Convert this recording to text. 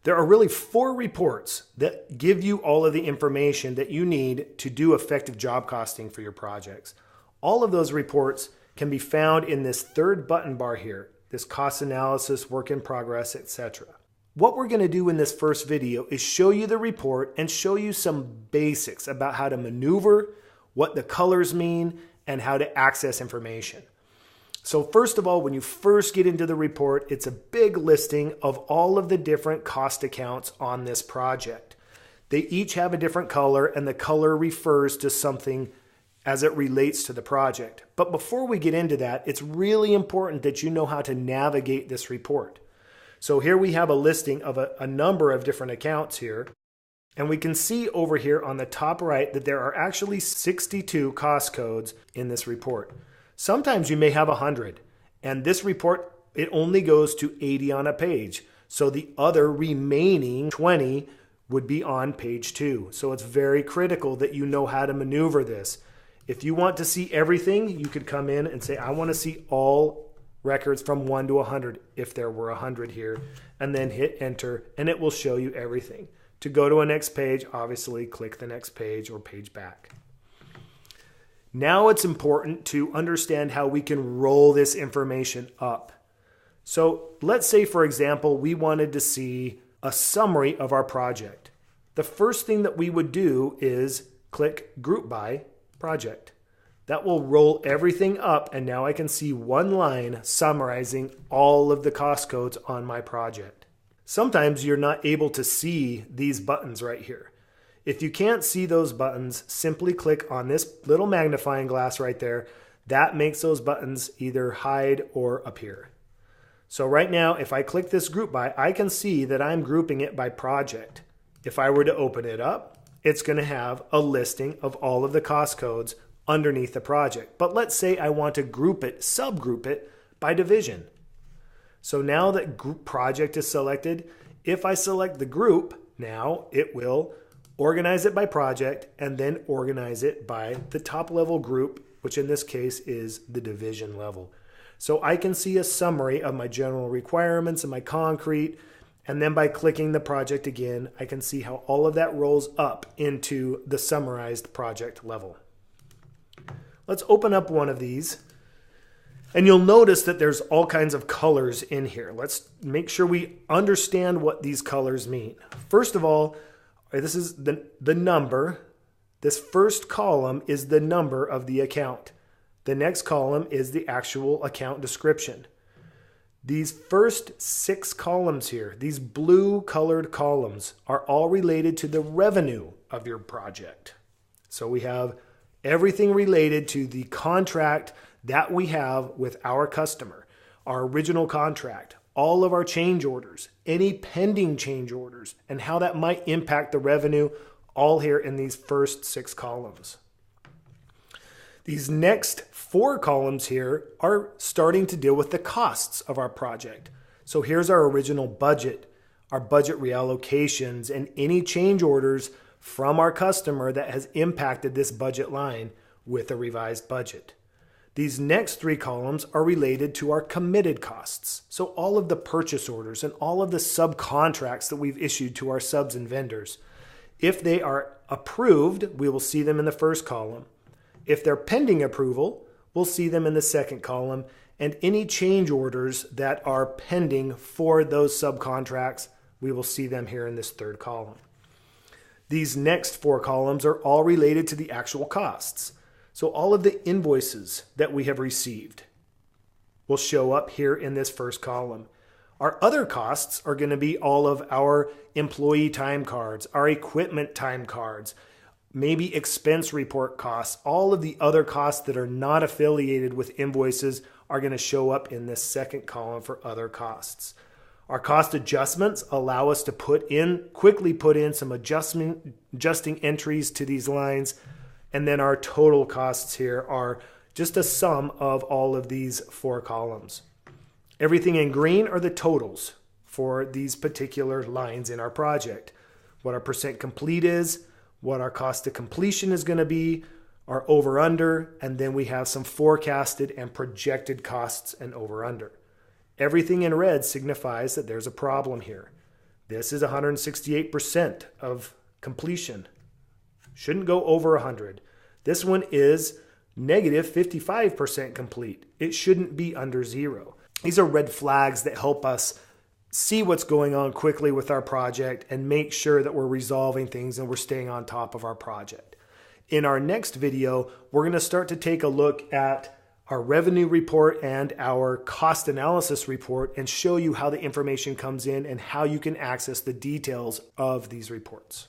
There are really 4 reports that give you all of the information that you need to do effective job costing for your projects. All of those reports can be found in this third button bar here, this cost analysis, work in progress, etc. What we're going to do in this first video is show you the report and show you some basics about how to maneuver, what the colors mean, and how to access information. So first of all, when you first get into the report, it's a big listing of all of the different cost accounts on this project. They each have a different color, and the color refers to something as it relates to the project. But before we get into that, it's really important that you know how to navigate this report. So here we have a listing of a number of different accounts here. And we can see over here on the top right that there are actually 62 cost codes in this report. Sometimes you may have 100, and this report, it only goes to 80 on a page. So the other remaining 20 would be on page 2. So it's very critical that you know how to maneuver this. If you want to see everything, you could come in and say, I want to see all records from 1 to 100, if there were 100 here, and then hit enter, and it will show you everything. To go to a next page, obviously click the next page or page back. Now it's important to understand how we can roll this information up. So let's say, for example, we wanted to see a summary of our project. The first thing that we would do is click Group By Project. That will roll everything up, and now I can see one line summarizing all of the cost codes on my project. Sometimes you're not able to see these buttons right here. If you can't see those buttons, simply click on this little magnifying glass right there. That makes those buttons either hide or appear. So right now, if I click this group by, I can see that I'm grouping it by project. If I were to open it up, it's going to have a listing of all of the cost codes underneath the project. But let's say I want to group it, subgroup it by division. So now that group project is selected, if I select the group, now it will organize it by project and then organize it by the top level group, which in this case is the division level. So I can see a summary of my general requirements and my concrete, and then by clicking the project again, I can see how all of that rolls up into the summarized project level. Let's open up one of these, and you'll notice that there's all kinds of colors in here. Let's make sure we understand what these colors mean. First of all, this is the number. This first column is the number of the account. The next column is the actual account description. These first 6 columns here, these blue colored columns, are all related to the revenue of your project. So we have everything related to the contract that we have with our customer, our original contract, all of our change orders, any pending change orders, and how that might impact the revenue, all here in these first 6 columns. These next 4 columns here are starting to deal with the costs of our project. So here's our original budget, our budget reallocations, and any change orders from our customer that has impacted this budget line with a revised budget. These next 3 columns are related to our committed costs. So all of the purchase orders and all of the subcontracts that we've issued to our subs and vendors. If they are approved, we will see them in the first column. If they're pending approval, we'll see them in the second column. And any change orders that are pending for those subcontracts, we will see them here in this third column. These next 4 columns are all related to the actual costs. So all of the invoices that we have received will show up here in this first column. Our other costs are going to be all of our employee time cards, our equipment time cards, maybe expense report costs. All of the other costs that are not affiliated with invoices are going to show up in this second column for other costs. Our cost adjustments allow us to quickly put in some adjusting entries to these lines. And then our total costs here are just a sum of all of these 4 columns. Everything in green are the totals for these particular lines in our project. What our percent complete is, what our cost to completion is going to be, our over under, and then we have some forecasted and projected costs and over under. Everything in red signifies that there's a problem here. This is 168% of completion. Shouldn't go over 100. This one is negative 55% complete. It shouldn't be under 0. These are red flags that help us see what's going on quickly with our project and make sure that we're resolving things and we're staying on top of our project. In our next video, we're going to start to take a look at our revenue report and our cost analysis report and show you how the information comes in and how you can access the details of these reports.